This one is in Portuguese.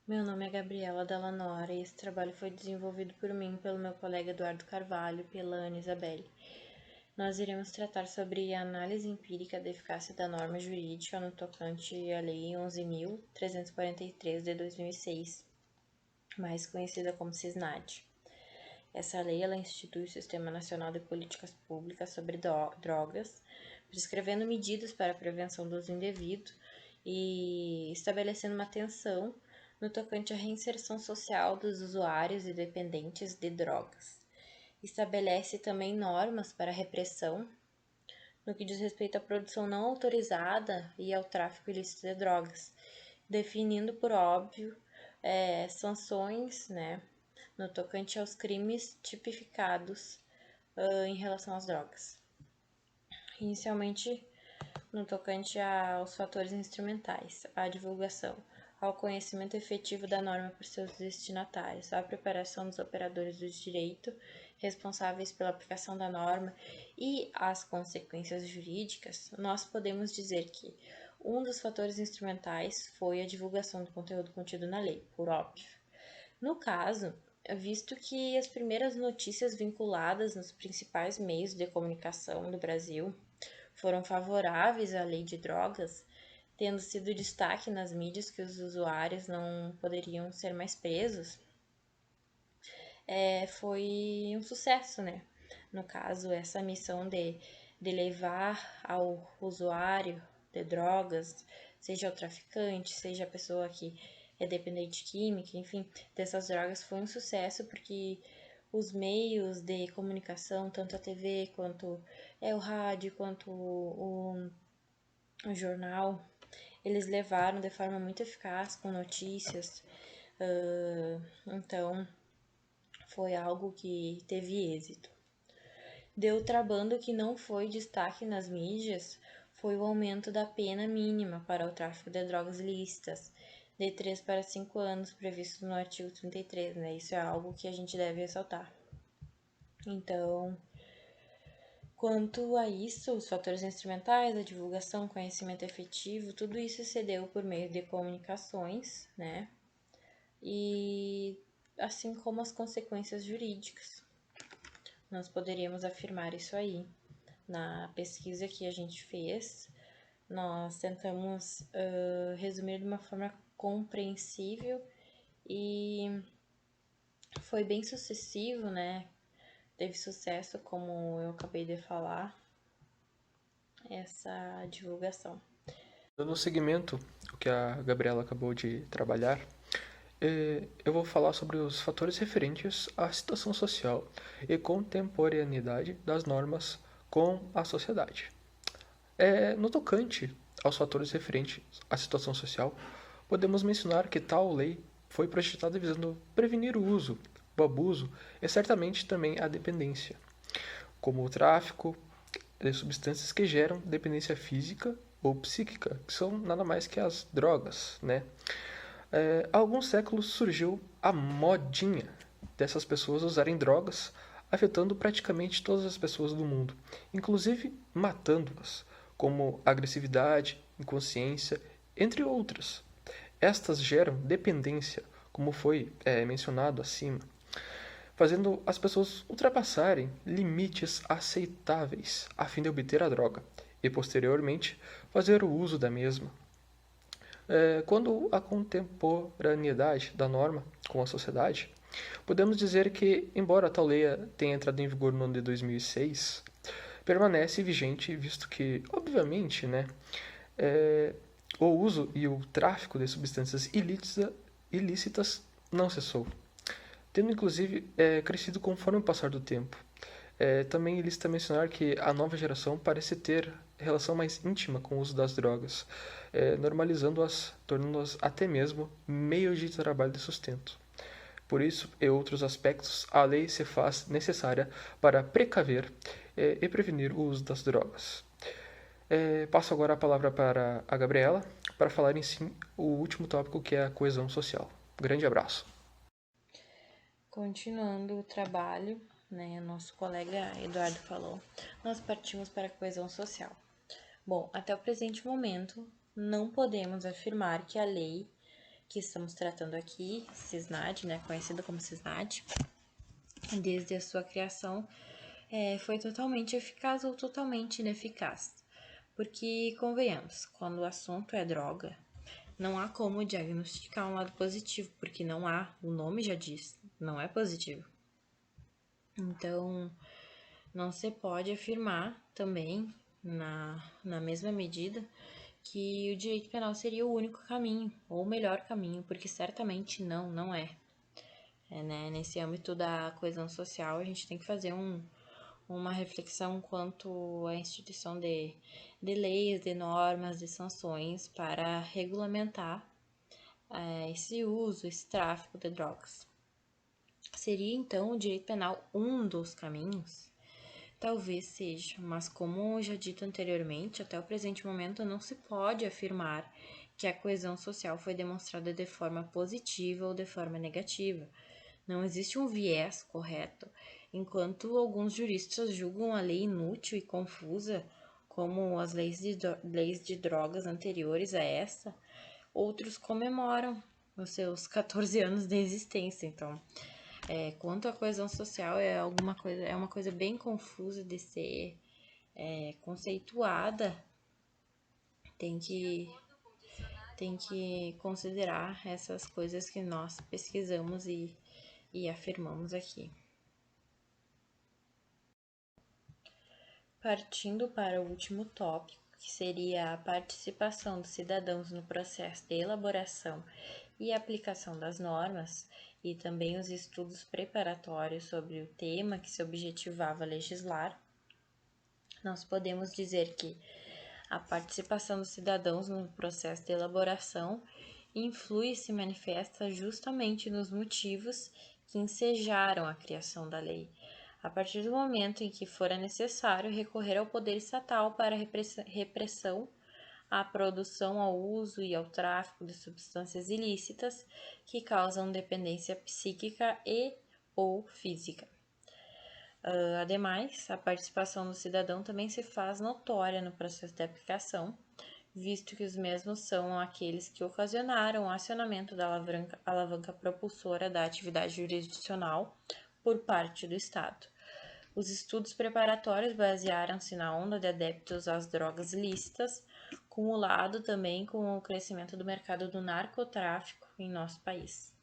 Meu nome é Gabriela Dallanora e esse trabalho foi desenvolvido por mim e pelo meu colega Eduardo Carvalho e pela Ana Isabelle. Nós iremos tratar sobre a análise empírica da eficácia da norma jurídica no tocante à Lei 11.343 de 2006, mais conhecida como CISNAD. Essa lei ela institui o Sistema Nacional de Políticas Públicas sobre Drogas, prescrevendo medidas para a prevenção do uso indevido e estabelecendo uma atenção no tocante à reinserção social dos usuários e dependentes de drogas. Estabelece também normas para a repressão no que diz respeito à produção não autorizada e ao tráfico ilícito de drogas, definindo, por óbvio, sanções, no tocante aos crimes tipificados em relação às drogas. Inicialmente, no tocante aos fatores instrumentais, à divulgação, ao conhecimento efetivo da norma por seus destinatários, à preparação dos operadores do direito responsáveis pela aplicação da norma e às consequências jurídicas, nós podemos dizer que um dos fatores instrumentais foi a divulgação do conteúdo contido na lei, por óbvio. No caso, visto que as primeiras notícias vinculadas nos principais meios de comunicação do Brasil foram favoráveis à lei de drogas, tendo sido destaque nas mídias que os usuários não poderiam ser mais presos, foi um sucesso, né? No caso, essa missão de levar ao usuário de drogas, seja o traficante, seja a pessoa que é dependente química, enfim, dessas drogas, foi um sucesso porque os meios de comunicação, tanto a TV quanto o rádio, quanto o jornal, eles levaram de forma muito eficaz com notícias. Então, foi algo que teve êxito. De outra banda, que não foi destaque nas mídias foi o aumento da pena mínima para o tráfico de drogas ilícitas, de 3 para 5 anos, previsto no artigo 33, né? Isso é algo que a gente deve ressaltar. Então, quanto a isso, os fatores instrumentais, a divulgação, conhecimento efetivo, tudo isso se deu por meio de comunicações, né? E assim como as consequências jurídicas. Nós poderíamos afirmar isso aí. Na pesquisa que a gente fez, nós tentamos resumir de uma forma compreensível e foi bem sucessivo, né? Teve sucesso, como eu acabei de falar, essa divulgação. Dando seguimento ao que a Gabriela acabou de trabalhar, eu vou falar sobre os fatores referentes à situação social e contemporaneidade das normas com a sociedade. No tocante aos fatores referentes à situação social, podemos mencionar que tal lei foi projetada visando prevenir o uso, o abuso e certamente também a dependência, como o tráfico de substâncias que geram dependência física ou psíquica, que são nada mais que as drogas, né? Há alguns séculos surgiu a modinha dessas pessoas usarem drogas, afetando praticamente todas as pessoas do mundo, inclusive matando-as, como agressividade, inconsciência, entre outras. Estas geram dependência, como foi mencionado acima, fazendo as pessoas ultrapassarem limites aceitáveis a fim de obter a droga e, posteriormente, fazer o uso da mesma. Quando a contemporaneidade da norma com a sociedade, podemos dizer que, embora tal lei tenha entrado em vigor no ano de 2006, permanece vigente, visto que, obviamente, o uso e o tráfico de substâncias ilícitas não cessou, tendo inclusive crescido conforme o passar do tempo. Também é lícito mencionar que a nova geração parece ter relação mais íntima com o uso das drogas, normalizando-as, tornando-as até mesmo meios de trabalho de sustento. Por isso e outros aspectos, a lei se faz necessária para precaver e prevenir o uso das drogas. Passo agora a palavra para a Gabriela para falar em si o último tópico, que é a coesão social. Grande abraço. Continuando o trabalho, né, nosso colega Eduardo falou, nós partimos para a coesão social. Bom, até o presente momento, não podemos afirmar que a lei que estamos tratando aqui, CISNAD, né, conhecido como CISNAD, desde a sua criação, foi totalmente eficaz ou totalmente ineficaz. Porque, convenhamos, quando o assunto é droga, não há como diagnosticar um lado positivo, porque não há, o nome já diz, não é positivo. Então, não se pode afirmar também, na mesma medida, que o direito penal seria o único caminho, ou o melhor caminho, porque certamente não é. Né? Nesse âmbito da coesão social, a gente tem que fazer uma reflexão quanto à instituição de leis, de normas, de sanções para regulamentar esse uso, esse tráfico de drogas. Seria então o direito penal um dos caminhos? Talvez seja, mas como já dito anteriormente, até o presente momento não se pode afirmar que a coesão social foi demonstrada de forma positiva ou de forma negativa. Não existe um viés correto, enquanto alguns juristas julgam a lei inútil e confusa, como as leis de drogas anteriores a essa, outros comemoram os seus 14 anos de existência. Então, quanto à coesão social, é uma coisa bem confusa de ser conceituada. Tem que considerar essas coisas que nós pesquisamos e afirmamos aqui. Partindo para o último tópico, que seria a participação dos cidadãos no processo de elaboração e aplicação das normas, e também os estudos preparatórios sobre o tema que se objetivava legislar, nós podemos dizer que a participação dos cidadãos no processo de elaboração influi e se manifesta justamente nos motivos que ensejaram a criação da lei, a partir do momento em que fora necessário recorrer ao poder estatal para repressão à produção, ao uso e ao tráfico de substâncias ilícitas que causam dependência psíquica e ou física. Ademais, a participação do cidadão também se faz notória no processo de aplicação, visto que os mesmos são aqueles que ocasionaram o acionamento da alavanca propulsora da atividade jurisdicional por parte do Estado. Os estudos preparatórios basearam-se na onda de adeptos às drogas ilícitas, cumulado também com o crescimento do mercado do narcotráfico em nosso país.